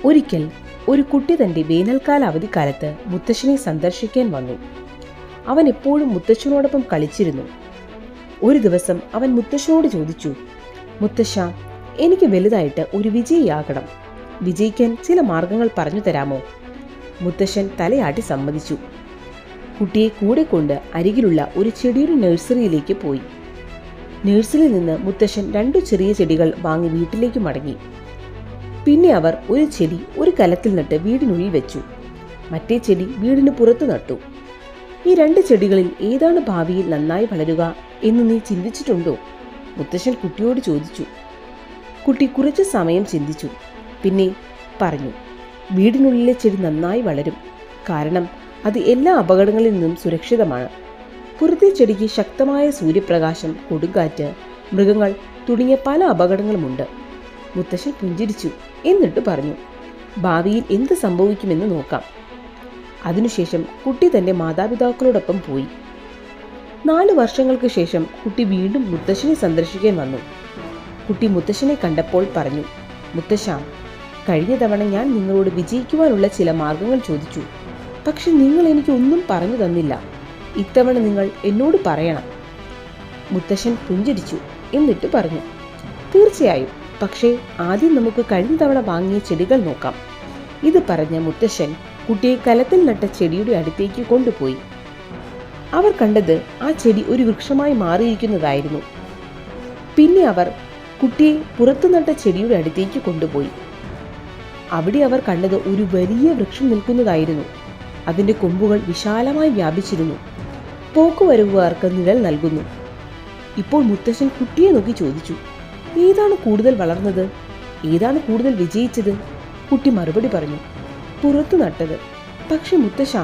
ഒരിക്കൽ ഒരു കുട്ടി തന്റെ വേനൽക്കാല അവധിക്കാലത്ത് മുത്തശ്ശനെ സന്ദർശിക്കാൻ വന്നു. അവൻ എപ്പോഴും മുത്തശ്ശനോടൊപ്പം കളിച്ചിരുന്നു. ഒരു ദിവസം അവൻ മുത്തശ്ശനോട് ചോദിച്ചു, മുത്തശ്ശ, എനിക്ക് വലുതായിട്ട് ഒരു വിജയിയാകണം. വിജയിക്കാൻ ചില മാർഗങ്ങൾ പറഞ്ഞു തരാമോ? മുത്തശ്ശൻ തലയാട്ടി സമ്മതിച്ചു. കുട്ടിയെ കൂടെ കൊണ്ട് അരികിലുള്ള ഒരു ചെടിയുടെ നഴ്സറിയിലേക്ക് പോയി. നഴ്സറിയിൽ നിന്ന് മുത്തശ്ശൻ 2 ചെറിയ ചെടികൾ വാങ്ങി വീട്ടിലേക്ക് മടങ്ങി. പിന്നെ അവർ ഒരു ചെടി ഒരു കലത്തിൽ നട്ട് വീടിനുള്ളിൽ വെച്ചു. മറ്റേ ചെടി വീടിന് പുറത്തു നട്ടു. ഈ 2 ചെടികളിൽ ഏതാണ് ഭാവിയിൽ നന്നായി വളരുക എന്ന് നീ ചിന്തിച്ചിട്ടുണ്ടോ? മുത്തശ്ശൻ കുട്ടിയോട് ചോദിച്ചു. കുട്ടി കുറച്ച് സമയം ചിന്തിച്ചു. പിന്നെ പറഞ്ഞു, വീടിനുള്ളിലെ ചെടി നന്നായി വളരും. കാരണം അത് എല്ലാ അപകടങ്ങളിൽ നിന്നും സുരക്ഷിതമാണ്. പുറത്തെ ചെടിക്ക് ശക്തമായ സൂര്യപ്രകാശം, കൊടുങ്കാറ്റ്, മൃഗങ്ങൾ തുടങ്ങിയ പല അപകടങ്ങളുമുണ്ട്. മുത്തശ്ശൻ പുഞ്ചിരിച്ചു. എന്നിട്ട് പറഞ്ഞു, ഭാവിയിൽ എന്ത് സംഭവിക്കുമെന്ന് നോക്കാം. അതിനുശേഷം കുട്ടി തന്റെ മാതാപിതാക്കളോടൊപ്പം പോയി. 4 വർഷങ്ങൾക്ക് ശേഷം കുട്ടി വീണ്ടും മുത്തശ്ശനെ സന്ദർശിക്കാൻ വന്നു. കുട്ടി മുത്തശ്ശനെ കണ്ടപ്പോൾ പറഞ്ഞു, മുത്തശ്ശ, കഴിഞ്ഞ തവണ ഞാൻ നിങ്ങളോട് വിജയിക്കുവാനുള്ള ചില മാർഗങ്ങൾ ചോദിച്ചു. പക്ഷെ നിങ്ങൾ എനിക്ക് ഒന്നും പറഞ്ഞു തന്നില്ല. ഇത്തവണ നിങ്ങൾ എന്നോട് പറയണം. മുത്തശ്ശൻ പുഞ്ചിരിച്ചു. എന്നിട്ട് പറഞ്ഞു, തീർച്ചയായും. പക്ഷേ ആദ്യം നമുക്ക് കഴിഞ്ഞ തവണ വാങ്ങിയ ചെടികൾ നോക്കാം. ഇത് പറഞ്ഞ മുത്തശ്ശൻ കുട്ടിയെ കലത്തിൽ നട്ട ചെടിയുടെ അടുത്തേക്ക് കൊണ്ടുപോയി. അവർ കണ്ടത് ആ ചെടി ഒരു വൃക്ഷമായി മാറിയിരിക്കുന്നതായിരുന്നു. പിന്നെ അവർ കുട്ടിയെ പുറത്തു നട്ട ചെടിയുടെ അടുത്തേക്ക് കൊണ്ടുപോയി. അവിടെ അവർ കണ്ടത് ഒരു വലിയ വൃക്ഷം നിൽക്കുന്നതായിരുന്നു. അതിന്റെ കൊമ്പുകൾ വിശാലമായി വ്യാപിച്ചിരുന്നു. പോക്കുവരവുകാർക്ക് നിഴൽ നൽകുന്നു. ഇപ്പോൾ മുത്തശ്ശൻ കുട്ടിയെ നോക്കി ചോദിച്ചു, ഏതാണ് കൂടുതൽ വളർന്നത്? ഏതാണ് കൂടുതൽ വിജയിച്ചത്? കുട്ടി മറുപടി പറഞ്ഞു, പുറത്തു നട്ടത്. പക്ഷെ മുത്തശ്ശ,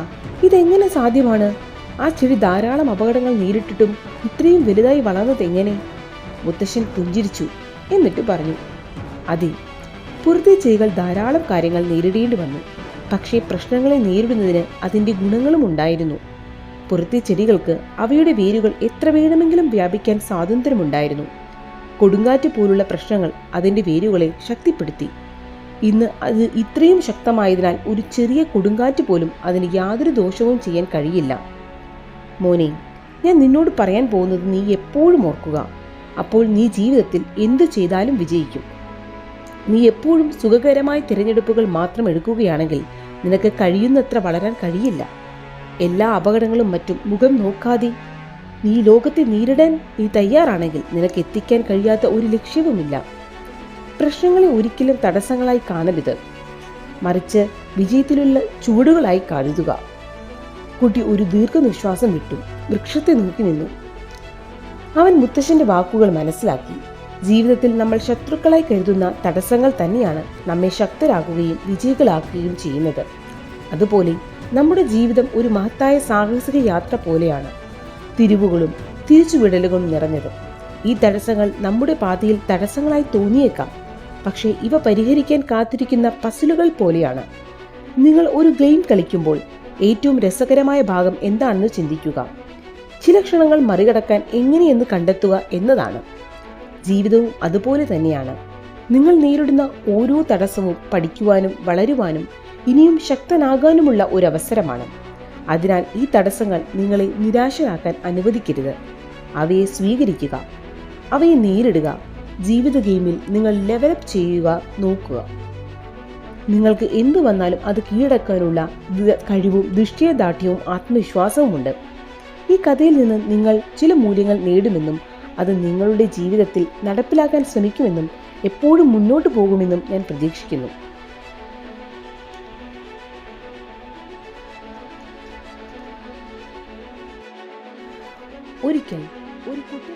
ഇതെങ്ങനെ സാധ്യമാണ്? ആ ചെടി ധാരാളം അപകടങ്ങൾ നേരിട്ടിട്ടും ഇത്രയും വലുതായി വളർന്നത് എങ്ങനെ? മുത്തശ്ശൻ പുഞ്ചിരിച്ചു. എന്നിട്ട് പറഞ്ഞു, അതെ, പുറത്തെ ചെടികൾ ധാരാളം കാര്യങ്ങൾ നേരിടേണ്ടി വന്നു. പക്ഷേ പ്രശ്നങ്ങളെ നേരിടുന്നതിന് അതിൻ്റെ ഗുണങ്ങളും ഉണ്ടായിരുന്നു. പുറത്തെ ചെടികൾക്ക് അവയുടെ വേരുകൾ എത്ര വേണമെങ്കിലും വ്യാപിക്കാൻ സ്വാതന്ത്ര്യമുണ്ടായിരുന്നു. കൊടുങ്കാറ്റ് പോലുള്ള പ്രശ്നങ്ങൾ അതിൻ്റെ വേരുകളെ ശക്തിപ്പെടുത്തി. ഇന്ന് അത് ഇത്രയും ശക്തമായതിനാൽ ഒരു ചെറിയ കൊടുങ്കാറ്റ് പോലും അതിന് യാതൊരു ദോഷവും ചെയ്യാൻ കഴിയില്ല. മോനെ, ഞാൻ നിന്നോട് പറയാൻ പോകുന്നത് നീ എപ്പോഴും ഓർക്കുക. അപ്പോൾ നീ ജീവിതത്തിൽ എന്ത് ചെയ്താലും വിജയിക്കും. നീ എപ്പോഴും സുഖകരമായ തിരഞ്ഞെടുപ്പുകൾ മാത്രം എടുക്കുകയാണെങ്കിൽ നിനക്ക് കഴിയുന്നത്ര വളരാൻ കഴിയില്ല. എല്ലാ അപകടങ്ങളും മറ്റും മുഖം നോക്കാതെ നീ ലോകത്തെ നേരിടാൻ നീ തയ്യാറാണെങ്കിൽ നിനക്ക് എത്തിക്കാൻ കഴിയാത്ത ഒരു ലക്ഷ്യവുമില്ല. പ്രശ്നങ്ങളെ ഒരിക്കലും തടസ്സങ്ങളായി കാണരുത്, മറിച്ച് വിജയത്തിലുള്ള ചുവടുകളായി കരുതുക. കുട്ടി ഒരു ദീർഘനിശ്വാസം വിട്ടു വൃക്ഷത്തെ നോക്കി നിന്നു. അവൻ മുത്തശ്ശന്റെ വാക്കുകൾ മനസ്സിലാക്കി. ജീവിതത്തിൽ നമ്മൾ ശത്രുക്കളായി കരുതുന്ന തടസ്സങ്ങൾ തന്നെയാണ് നമ്മെ ശക്തരാക്കുകയും വിജയികളാക്കുകയും ചെയ്യുന്നത്. അതുപോലെ നമ്മുടെ ജീവിതം ഒരു മഹത്തായ സാഹസിക യാത്ര പോലെയാണ്, തിരിവുകളും തിരിച്ചുവിടലുകളും നിറഞ്ഞത്. ഈ തടസ്സങ്ങൾ നമ്മുടെ പാതയിൽ തടസ്സങ്ങളായി തോന്നിയേക്കാം, പക്ഷേ ഇവ പരിഹരിക്കാൻ കാത്തിരിക്കുന്ന പസിലുകൾ പോലെയാണ്. നിങ്ങൾ ഒരു ഗെയിം കളിക്കുമ്പോൾ ഏറ്റവും രസകരമായ ഭാഗം എന്താണെന്ന് ചിന്തിക്കുക. ചില ക്ഷണങ്ങൾ മറികടക്കാൻ എങ്ങനെയെന്ന് കണ്ടെത്തുക എന്നതാണ്. ജീവിതവും അതുപോലെ തന്നെയാണ്. നിങ്ങൾ നേരിടുന്ന ഓരോ തടസ്സവും പഠിക്കുവാനും വളരുവാനും ഇനിയും ശക്തനാകാനുമുള്ള ഒരു അവസരമാണ്. അതിനാൽ ഈ തടസ്സങ്ങൾ നിങ്ങളെ നിരാശരാക്കാൻ അനുവദിക്കരുത്. അവയെ സ്വീകരിക്കുക, അവയെ നേരിടുക. ജീവിത ഗെയിമിൽ നിങ്ങൾ ലെവലപ്പ് ചെയ്യുക നോക്കുക. നിങ്ങൾക്ക് എന്തു വന്നാലും അത് കീഴടക്കാനുള്ള കഴിവും നിശ്ചയദാർഢ്യവും ആത്മവിശ്വാസവുമുണ്ട്. ഈ കഥയിൽ നിന്ന് നിങ്ങൾ ചില മൂല്യങ്ങൾ നേടുമെന്നും അത് നിങ്ങളുടെ ജീവിതത്തിൽ നടപ്പിലാക്കാൻ ശ്രമിക്കുമെന്നും എപ്പോഴും മുന്നോട്ട് പോകുമെന്നും ഞാൻ പ്രതീക്ഷിക്കുന്നു. ഒരിക്കൽ ഒരു കുട്ടി